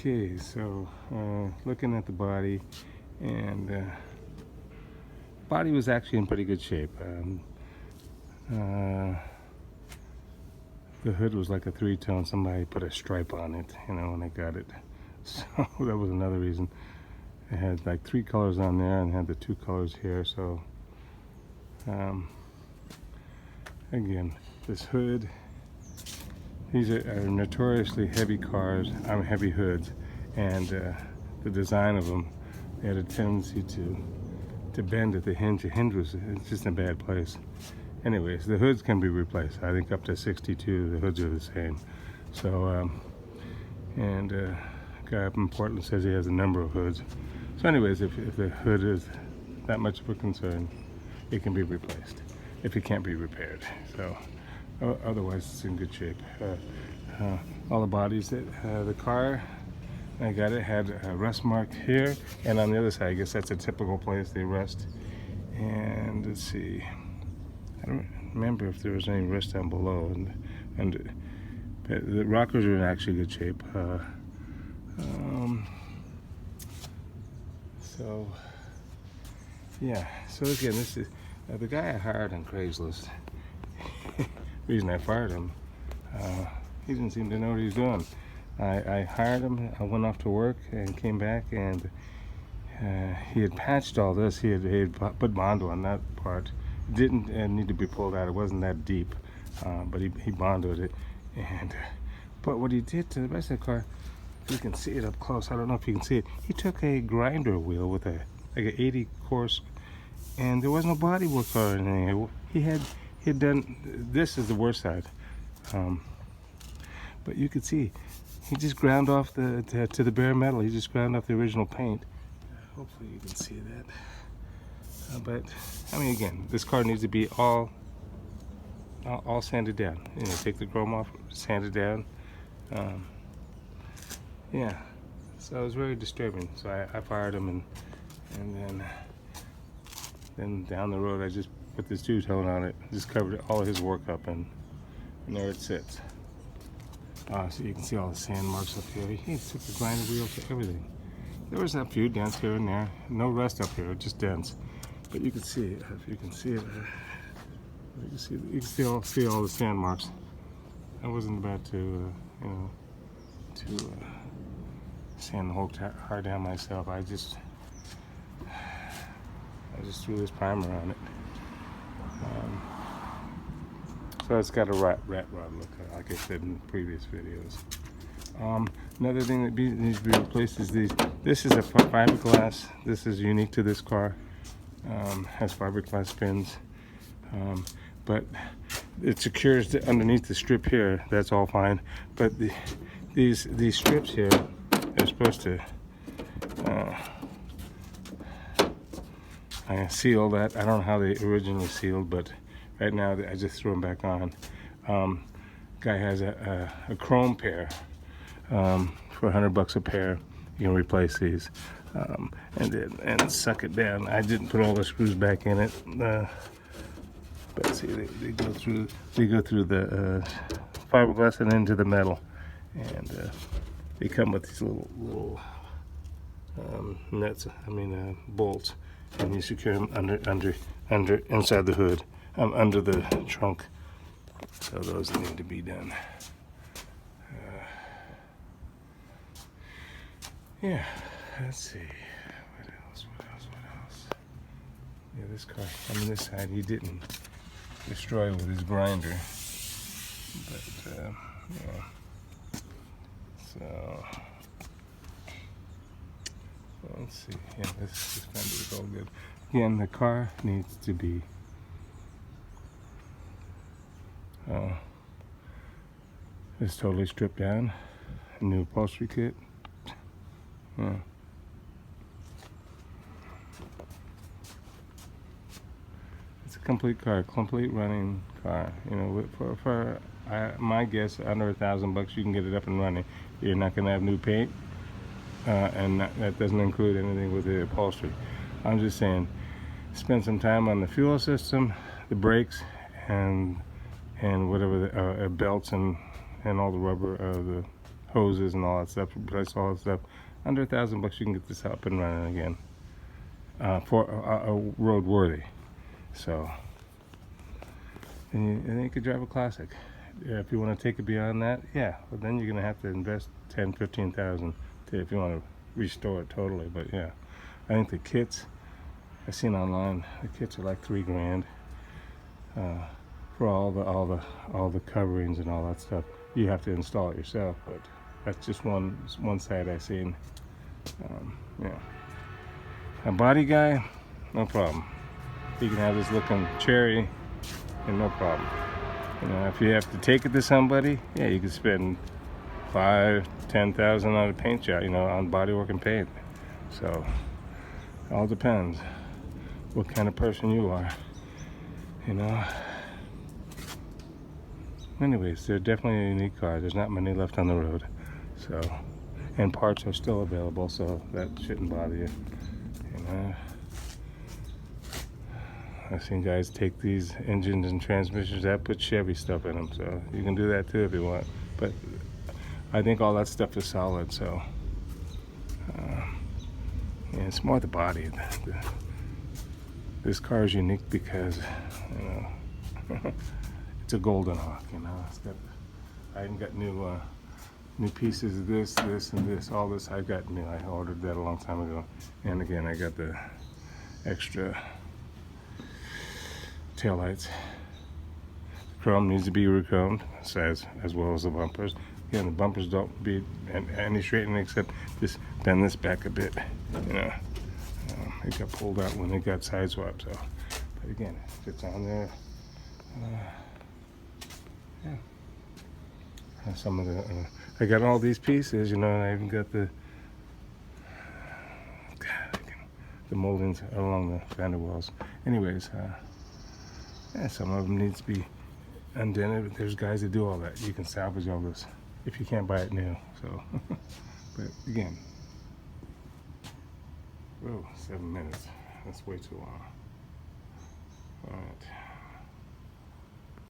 Okay, so looking at the body, and body was actually in pretty good shape. The hood was like a three-tone. Somebody put a stripe on it, when I got it. So that was another reason. It had like 3 colors on there and had the 2 colors here. So again, this hood, these are notoriously heavy cars, heavy hoods, and the design of them, they had a tendency to bend at the hinge. The hinge was just in a bad place. Anyways, the hoods can be replaced. I think up to 62, the hoods are the same. So, and guy up in Portland says he has a number of hoods. So anyways, if the hood is that much of a concern, it can be replaced if it can't be repaired. So otherwise, it's in good shape. All the bodies that the car, I got it, had a rust mark here, and on the other side, I guess that's a typical place they rust. And let's see, I don't remember if there was any rust down below, and the rockers are in actually good shape. So yeah, so again, this is the guy I hired on Craigslist. Reason I fired him, he didn't seem to know what he was doing. I hired him, I went off to work and came back, and he had patched all this. He had put Bondo on that part. It didn't need to be pulled out. It wasn't that deep, but he Bondoed it. And but what he did to the rest of the car, if you can see it up close, I don't know if you can see it, he took a grinder wheel with like an 80 course, and there was no body work or anything. He had done, this is the worst side, but you could see he just ground off to the bare metal. He just ground off the original paint. Hopefully you can see that. But I mean, again, this car needs to be all sanded down. Take the chrome off, sand it down. Yeah, so it was very disturbing. So I fired him, and then down the road I just put this two-tone on it, just covered all of his work up, and there it sits. So you can see all the sand marks up here. He took the grinder wheel to everything. There was a few dents here and there. No rust up here, just dents. But you can see it. If you can see it, you can still see all the sand marks. I wasn't about to, sand the whole car down myself. I just threw this primer on it. So it's got a rat rod look, like I said in previous videos. Another thing that needs to be replaced is these. This is a fiberglass. This is unique to this car. Has fiberglass pins, but it secures underneath the strip here. That's all fine. But these strips here, they're supposed to seal that. I don't know how they originally sealed, but right now I just threw them back on. Guy has a chrome pair for $100 a pair. You can replace these and suck it down. I didn't put all the screws back in it, but see, they go through the fiberglass and into the metal, and they come with these little nuts. Bolts, and you secure them under inside the hood, under the trunk. So those need to be done. Yeah, let's see. What else? Yeah, this car, this side he didn't destroy with his grinder. But, yeah. So, let's see. Yeah, this fender is all good. Again, the car needs to be it's totally stripped down. A new upholstery kit. Yeah. It's a complete car, complete running car. For my guess, under $1,000 you can get it up and running. You're not going to have new paint, and that doesn't include anything with the upholstery. I'm just saying, spend some time on the fuel system, the brakes, and whatever the belts and all the rubber, hoses and all that stuff, replace all that stuff. Under $1,000 you can get this up and running again, for road worthy. So, and then you could drive a classic. If you want to take it beyond that, yeah, well then you're gonna have to invest 10-15,000 if you want to restore it totally. But yeah, I think the kits I seen online, the kits are like $3 grand for all the coverings and all that stuff. You have to install it yourself, but that's just one side I seen. Yeah, a body guy, no problem. You can have this looking cherry, and no problem. You know, if you have to take it to somebody, yeah, you can spend $5,000-10,000 on a paint job, you know, on bodywork and paint. So, it all depends what kind of person you are, you know. Anyways, they're definitely a unique car. There's not many left on the road, so, and parts are still available, so that shouldn't bother you, you know. I've seen guys take these engines and transmissions that put Chevy stuff in them, so you can do that too if you want. But I think all that stuff is solid, so yeah, it's more the body. This car is unique because, you know, it's a Golden Hawk, you know. It's got, I even got new pieces of this, and this. All this I got new. I ordered that a long time ago. And again, I got the extra taillights. Chrome needs to be re-chromed, as well as the bumpers. Again, the bumpers don't be any straightening except just bend this back a bit. You know, it got pulled out when it got side swapped. So, but again, it fits on there. Yeah. Some of the I got all these pieces, you know, and I even got the moldings along the fender wells. Anyways, yeah, some of them needs to be undented. There's guys that do all that. You can salvage all this if you can't buy it new. So, but again, oh, 7 minutes. That's way too long. All right.